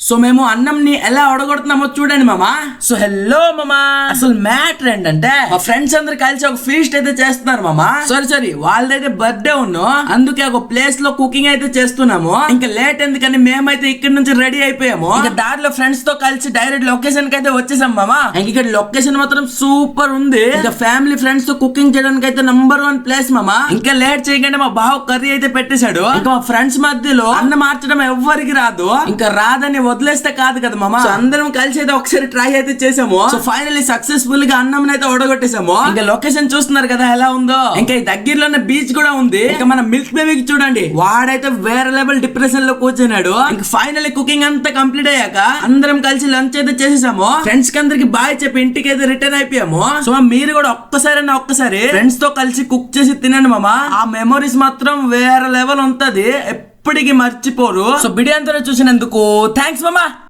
So మేము అన్నంని ఎలా ఒడగొడుతున్నామో చూడండి మామా. సో హలో మామా, అసలు మ్యాటర్ ఏంటంటే మా ఫ్రెండ్స్ అందరు కలిసి ఒక ఫీస్ట్ అయితే చేస్తున్నారు మామా. సారీ వాళ్ళదైతే బర్త్డే ఉన్నో, అందుకే ఒక ప్లేస్ లో కుకింగ్ అయితే చేస్తున్నాము. ఇంకా లేట్ ఎందుకని మేమైతే ఇక్కడ నుంచి రెడీ అయిపోయాము. ఇంకా దారిలో ఫ్రెండ్స్ తో కలిసి డైరెక్ట్ లొకేషన్ కి అయితే వచ్చేసాం మామా. ఇంక ఇక్కడ లొకేషన్ మాత్రం సూపర్ ఉంది. ఇంకా ఫ్యామిలీ ఫ్రెండ్స్ తో కుకింగ్ చేయడానికి అయితే నంబర్ 1 ప్లేస్ మామా. ఇంకా లేట్ చేయకుండా మా బావ కర్రీ అయితే పెట్టేశాడు. ఇంకా మా ఫ్రెండ్స్ మధ్యలో అన్న మార్చడం ఎవ్వరికి రాదు, ఇంకా రాదని వదిలేస్తే కాదు కదా మామ. అందరం కలిసి అయితే ఒకసారి ట్రై అయితే చేసాము. సో ఫైనల్లీ సక్సెస్ఫుల్ గా అన్నం అయితే ఒడగొట్టేసాము. ఇంకా లొకేషన్ చూస్తున్నారు కదా ఎలా ఉందో. ఇంకా ఈ దగ్గరలోనే బీచ్ కూడా ఉంది. ఇంకా మన మిల్క్ బేబీకి చూడండి, వాడైతే వేరే లెవెల్ డిప్రెషన్ లో కూర్చున్నాడు. ఇంకా ఫైనల్లీ కుకింగ్ అంతా కంప్లీట్ అయ్యాక అందరం కలిసి లంచ్ అయితే చేసేసాము. ఫ్రెండ్స్ కి అందరికి బాయ్ చెప్పి ఇంటికి అయితే రిటర్న్ అయిపోయాము. సో మీరు కూడా ఒక్కసారి ఫ్రెండ్స్ తో కలిసి కుక్ చేసి తినండి మామ. ఆ మెమోరీస్ మాత్రం వేరే లెవెల్ ఉంటది, ఎప్పటికీ మర్చిపోరు. సో వీడియో అంతా చూసినందుకు థ్యాంక్స్ మామా.